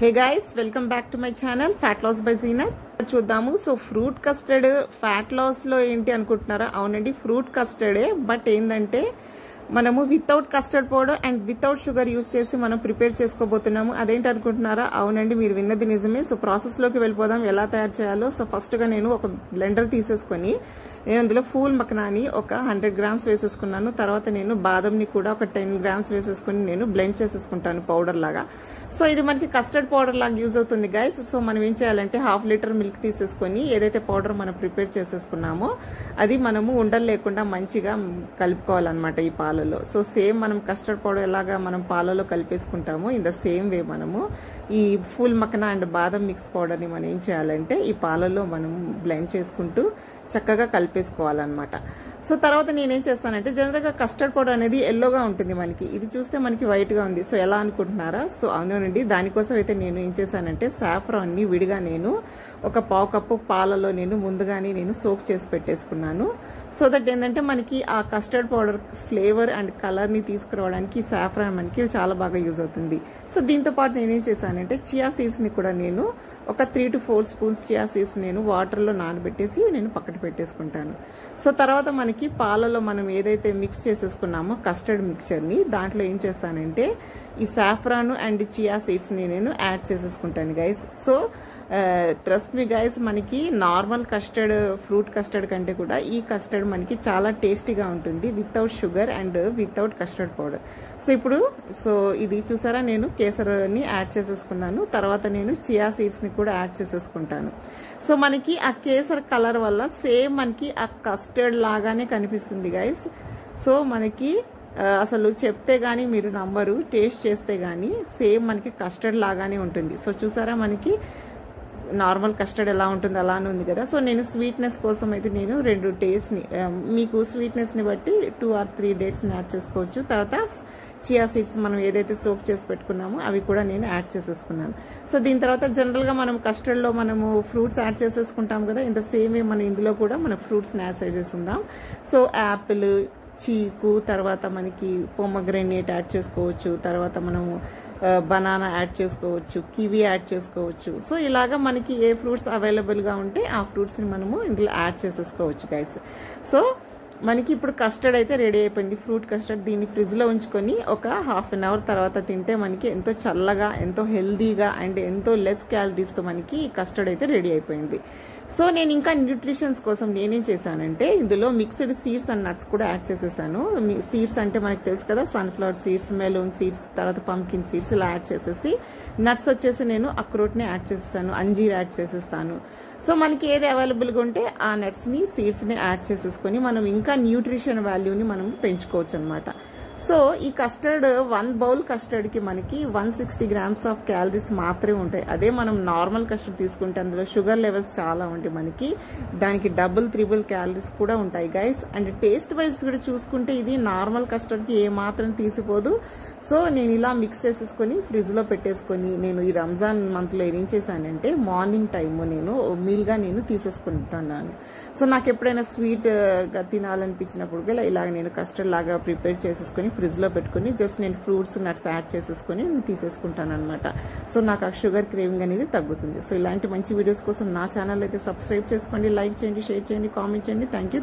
Hey guys, welcome back to my channel Fat Loss by Zeenat. చూద్దాము. So fruit custard fat loss లో ఏంటి అనుకుంటున్నారా? అవునండి, fruit కస్టర్డే. బట్ ఏంటంటే మనము without custard powder and without sugar use చేసి మనం ప్రిపేర్ చేసుకోబోతున్నాము. అదేంటి అనుకుంటున్నారా? అవునండి, మీరు విన్నది నిజమే. సో ప్రాసెస్ లోకి వెళ్ళిపోదాం, ఎలా తయారు చేయాలో. సో ఫస్ట్ గా నేను ఒక బ్లెండర్ తీసేసుకొని నేను అందులో ఫూల్ మఖనాని ఒక 100 grams వేసేసుకున్నాను. తర్వాత నేను బాదంని కూడా ఒక 10 grams వేసేసుకుని నేను బ్లెండ్ చేసేసుకుంటాను పౌడర్ లాగా. సో ఇది మనకి కస్టర్డ్ పౌడర్ లాగా యూజ్ అవుతుంది గైస్. సో మనం ఏం చేయాలంటే 1/2 లీటర్ మిల్క్ తీసేసుకొని ఏదైతే పౌడర్ మనం ప్రిపేర్ చేసేసుకున్నామో అది మనము ఉండలు లేకుండా మంచిగా కలుపుకోవాలన్నమాట ఈ పాలలో. సో సేమ్ మనం కస్టర్డ్ పౌడర్ ఎలాగా మనం పాలలో కలిపేసుకుంటామో ఇన్ ద సేమ్ వే మనము ఈ ఫూల్ మఖనా అండ్ బాదం మిక్స్ పౌడర్ని మనం ఏం చేయాలంటే ఈ పాలలో మనం బ్లెండ్ చేసుకుంటూ చక్కగా కలిపేసుకోవాలన్నమాట. సో తర్వాత నేనేం చేస్తానంటే జనరల్గా కస్టర్డ్ పౌడర్ అనేది ఎల్లోగా ఉంటుంది మనకి, ఇది చూస్తే మనకి వైట్గా ఉంది. సో ఎలా అనుకుంటున్నారా? సో అవునండి, దానికోసం అయితే నేను ఏం చేశానంటే సాఫ్రాన్ని విడిగా నేను ఒక 1/2 కప్పు పాలలో నేను ముందుగానే నేను సోక్ చేసి పెట్టేసుకున్నాను. సో దట్ ఏంటంటే మనకి ఆ కస్టర్డ్ పౌడర్ ఫ్లేవర్ అండ్ కలర్ని తీసుకురావడానికి సాఫ్రాన్ మనకి చాలా బాగా యూజ్ అవుతుంది. సో దీంతో పాటు నేనేం చేశానంటే చియా సీడ్స్ని కూడా నేను ఒక 3 to 4 స్పూన్స్ చియా సీడ్స్ నేను వాటర్లో నానబెట్టేసి నేను పక్కన పెట్టేసుకుంటాను. సో తర్వాత మనకి పాలలో మనం ఏదైతే మిక్స్ చేసేసుకున్నామో కస్టర్డ్ మిక్చర్ని దాంట్లో ఏం చేస్తానంటే ఈ సాఫ్రాన్ అండ్ చియా సీడ్స్ని నేను యాడ్ చేసేసుకుంటాను guys. So trust me guys, మనకి నార్మల్ కస్టర్డ్ ఫ్రూట్ కస్టర్డ్ కంటే కూడా ఈ కస్టర్డ్ మనకి చాలా టేస్టీగా ఉంటుంది without sugar and without custard powder. So ఇప్పుడు ఇది చూసారా, నేను కేసర్ని యాడ్ చేసేసుకున్నాను. తర్వాత నేను చియా సీడ్స్ని కూడా యాడ్ చేసేసుకుంటాను. సో మనకి ఆ కేసర్ కలర్ వల్ల సేమ్ మనకి ఆ కస్టర్డ్ లాగానే కనిపిస్తుంది గైస్. సో మనకి అసలు చెప్తే కానీ మీరు నమ్మరు, టేస్ట్ చేస్తే కానీ సేమ్ మనకి కస్టర్డ్ లాగానే ఉంటుంది. సో చూసారా, మనకి నార్మల్ కస్టర్డ్ ఎలా ఉంటుంది అలానే ఉంది కదా. సో నేను స్వీట్నెస్ కోసం అయితే నేను 2 డేట్స్ని, మీకు స్వీట్నెస్ని బట్టి 2 or 3 డేట్స్ని యాడ్ చేసుకోవచ్చు. తర్వాత చియా సీడ్స్ మనం ఏదైతే సోక్ చేసి పెట్టుకున్నామో అవి కూడా నేను యాడ్ చేసేసుకున్నాను. సో దీని తర్వాత జనరల్గా మనం కస్టర్డ్లో మనము ఫ్రూట్స్ యాడ్ చేసేసుకుంటాం కదా, ఇంత సేమ్ మనం ఇందులో కూడా మనం ఫ్రూట్స్ని యాడ్ చేసేసుకుందాం. సో యాపిల్, చీకు, తర్వాత మనకి పొమగ్రెనేట్ యాడ్ చేసుకోవచ్చు, తర్వాత మనము బనానా యాడ్ చేసుకోవచ్చు, కివి యాడ్ చేసుకోవచ్చు. సో ఇలాగా మనకి ఏ ఫ్రూట్స్ అవైలబుల్గా ఉంటే ఆ ఫ్రూట్స్ని మనము ఇందులో యాడ్ చేసేసుకోవచ్చు గైస్. సో మనకి ఇప్పుడు కస్టర్డ్ అయితే రెడీ అయిపోయింది, ఫ్రూట్ కస్టర్డ్. దీన్ని ఫ్రిడ్జ్లో ఉంచుకొని ఒక 1/2 an hour తర్వాత తింటే మనకి ఎంతో చల్లగా, ఎంతో హెల్దీగా అండ్ ఎంతో లెస్ క్యాలరీస్తో మనకి ఈ కస్టర్డ్ అయితే రెడీ అయిపోయింది. సో నేను ఇంకా న్యూట్రిషన్స్ కోసం నేనేం చేశానంటే ఇందులో మిక్స్డ్ సీడ్స్ అండ్ నట్స్ కూడా యాడ్ చేసేసాను. సీడ్స్ అంటే మనకి తెలుసు కదా, సన్ఫ్లవర్ సీడ్స్, మెలోన్ సీడ్స్, తర్వాత పంకిన్ సీడ్స్ ఇలా యాడ్ చేసేసి, నట్స్ వచ్చేసి నేను అక్రోట్ని యాడ్ చేసేసాను, అంజీర్ యాడ్ చేసేస్తాను. సో మనకి ఏది అవైలబుల్గా ఉంటే ఆ నట్స్ని, సీడ్స్ని యాడ్ చేసేసుకొని మనం ఇంకా న్యూట్రిషన్ వాల్యూని మనం పెంచుకోవచ్చు అనమాట. సో ఈ కస్టర్డ్ 1 బౌల్ కస్టర్డ్కి మనకి 160 grams ఆఫ్ క్యాలరీస్ మాత్రమే ఉంటాయి. అదే మనం నార్మల్ కస్టర్డ్ తీసుకుంటే అందులో షుగర్ లెవెల్స్ చాలా ఉంటాయి, మనకి దానికి 2-3 క్యాలరీస్ కూడా ఉంటాయి గైస్. అండ్ టేస్ట్ వైజ్ కూడా చూసుకుంటే ఇది నార్మల్ కస్టర్డ్కి ఏ మాత్రం తీసిపోదు. సో నేను ఇలా మిక్స్ చేసేసుకొని ఫ్రిడ్జ్లో పెట్టేసుకొని నేను ఈ రంజాన్ మంత్లో ఏం చేశానంటే మార్నింగ్ టైము నేను మీల్గా నేను తీసేసుకుంటున్నాను. సో నాకు ఎప్పుడైనా స్వీట్గా తినాలనిపించినప్పుడు ఇలా నేను కస్టర్డ్ లాగా ప్రిపేర్ చేసేసుకొని ఫ్రిడ్జ్లో పెట్టుకొని జస్ట్ నేను ఫ్రూట్స్, నట్స్ యాడ్ చేసేసుకొని నేను తీసేసుకుంటాను అనమాట. సో నాకు ఆ షుగర్ క్రేవింగ్ అనేది తగ్గుతుంది. సో ఇలాంటి మంచి వీడియోస్ కోసం నా ఛానల్ అయితే సబ్స్క్రైబ్ చేసుకోండి, లైక్ చేయండి, షేర్ చేయండి, కామెంట్ చేయండి. Thank you.